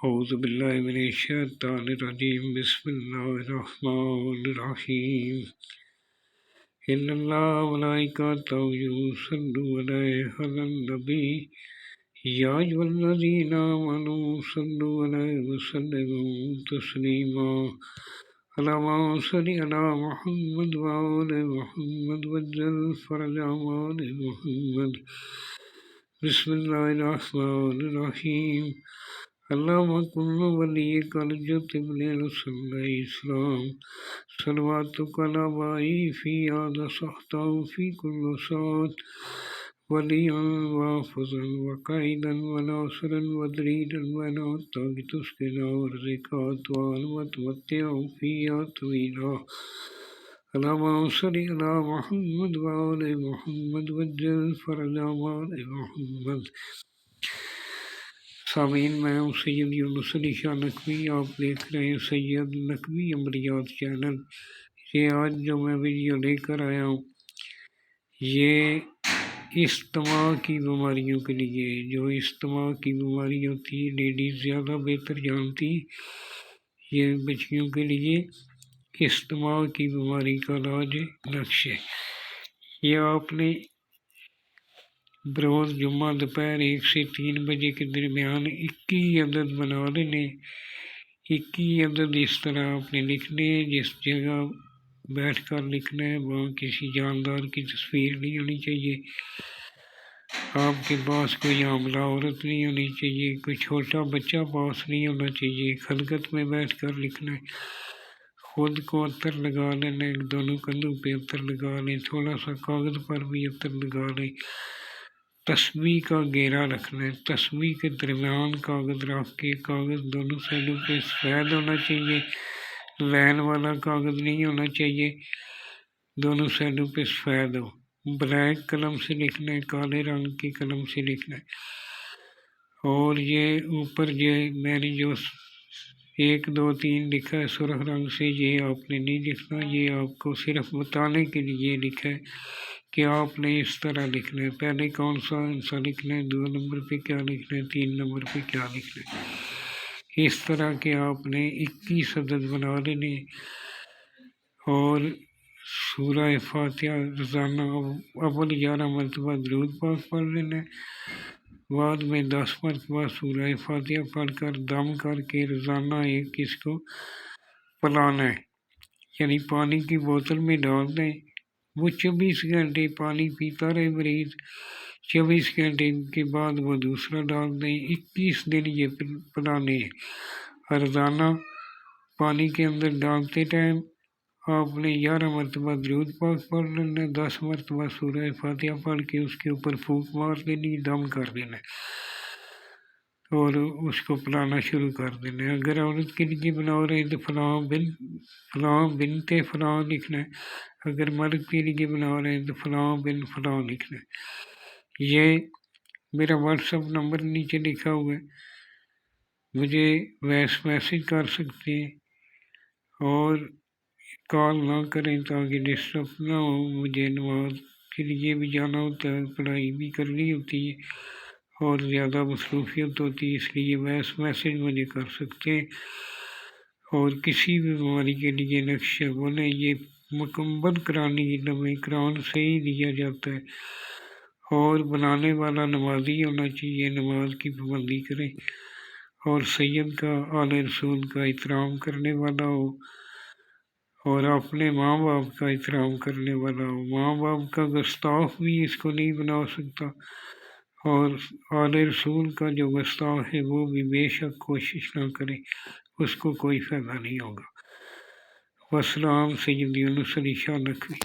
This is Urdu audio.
أعوذ بالله من الشيطان الرجيم بسم الله الرحمن الرحيم إن الله وملائكته يصلون على النبي يا أيها الذين آمنوا صلوا عليه وسلموا تسليما اللهم صل على محمد وآل محمد وجل فرج آل محمد بسم الله الرحمن الرحيم اللهم كن وليك الجد بن الإسلام صلواتك على بائی في هذا سخطا في كل ساعة وليا وحافظا وقائدا وناصرا ودليلا ونعتا بتسكنا ورزقات وتمتع فيها طويلا اللهم صل على محمد وآل محمد وجل فرج آل محمد۔ سامعین، میں ہوں سید یونس علی شاہ نقوی، آپ دیکھ رہے ہیں سید نقوی عملیات چینل۔ یہ آج جو میں ویڈیو لے کر آیا ہوں یہ استماع کی بیماریوں کے لیے، جو استماع کی بیماری ہوتی ہے لیڈیز زیادہ بہتر جانتی، یہ بچیوں کے لیے استماع کی بیماری کا علاج نقش ہے۔ یہ آپ نے بروز جمعہ دوپہر 1 سے 3 بجے کے درمیان 21 عدد بنا لینے۔ 21 عدد اس طرح آپ نے لکھنے، جس جگہ بیٹھ کر لکھنا ہے وہاں کسی جاندار کی تصویر نہیں ہونی چاہیے، آپ کے پاس کوئی حاملہ عورت نہیں ہونی چاہیے، کوئی چھوٹا بچہ پاس نہیں ہونا چاہیے، خلقت میں بیٹھ کر لکھنا ہے۔ خود کو عطر لگا لینا ہے، دونوں کندھوں پہ عطر لگا لیں، تھوڑا سا کاغذ پر بھی عطر لگا لیں۔ تسبیح کا گھیرا رکھنا ہے، تسبیح کے درمیان کاغذ رکھ کے کاغذ دونوں سائڈوں پہ سفید ہونا چاہیے، لین والا کاغذ نہیں ہونا چاہیے، دونوں سائڈوں پہ سفید ہو۔ بلیک قلم سے لکھنا ہے، کالے رنگ کی قلم سے لکھنا ہے۔ اور یہ اوپر میں نے جو 1 2 3 لکھا ہے سرخ رنگ سے، یہ آپ نے نہیں لکھنا، یہ آپ کو صرف بتانے کے لیے لکھا ہے کہ آپ نے اس طرح لکھنا ہے۔ پہلے کون سا لکھنا ہے، 2 نمبر پہ کیا لکھنا ہے، 3 نمبر پہ کیا لکھنا ہے۔ اس طرح کے آپ نے 21 عدد بنا لینے اور سورہ فاتحہ روزانہ اول 11 مرتبہ درود پاک پڑھ لینا ہے، بعد میں 10 مرتبہ سورہ فاتحہ پڑھ کر دم کر کے روزانہ ایک اس کو پلانا ہے، یعنی پانی کی بوتل میں ڈال دیں، وہ 24 گھنٹے پانی پیتا رہے مریض، 24 گھنٹے کے بعد وہ دوسرا ڈال دیں۔ 21 دن یہ پلانے ہیں۔ روزانہ پانی کے اندر ڈالتے ٹائم آپ نے 11 مرتبہ درود پاک پڑھ لینا ہے، 10 مرتبہ سورہ فاتحہ پڑھ کے اس کے اوپر پھونک مار دینی، دم کر دینا ہے اور اس کو پلانا شروع کر دینا ہے۔ اگر عورت کے لیے بنا رہے ہیں تو فلاں بنت فلاں لکھنا ہے، اگر مرد کے لیے بنا رہے ہیں تو فلاں بن فلاں لکھنا ہے۔ یہ میرا واٹس ایپ نمبر نیچے لکھا ہوا ہے، مجھے وائس میسیج کر سکتے ہیں اور کال نہ کریں تاکہ ڈسٹرب نہ ہو۔ مجھے نماز کے لیے بھی جانا ہوتا ہے، پڑھائی بھی کرنی ہوتی ہے اور زیادہ مصروفیت ہوتی ہے، اس لیے وائس میسیج مجھے کر سکتے ہیں۔ اور کسی بھی بیماری کے لیے نقشہ بولیں، یہ مکمل قرآنی علم ہے، قرآن سے ہی دیا جاتا ہے، اور بنانے والا نمازی ہونا چاہیے، نماز کی پابندی کرے اور سید کا آل رسول کا احترام کرنے والا ہو اور اپنے ماں باپ کا احترام کرنے والا ہو۔ ماں باپ کا گستاخ بھی اس کو نہیں بنا سکتا، اور آل رسول کا جو گستاخ ہے وہ بھی بے شک کوشش نہ کرے، اس کو کوئی فائدہ نہیں ہوگا۔ والسلام، سید یونس علی شاہ نقوی۔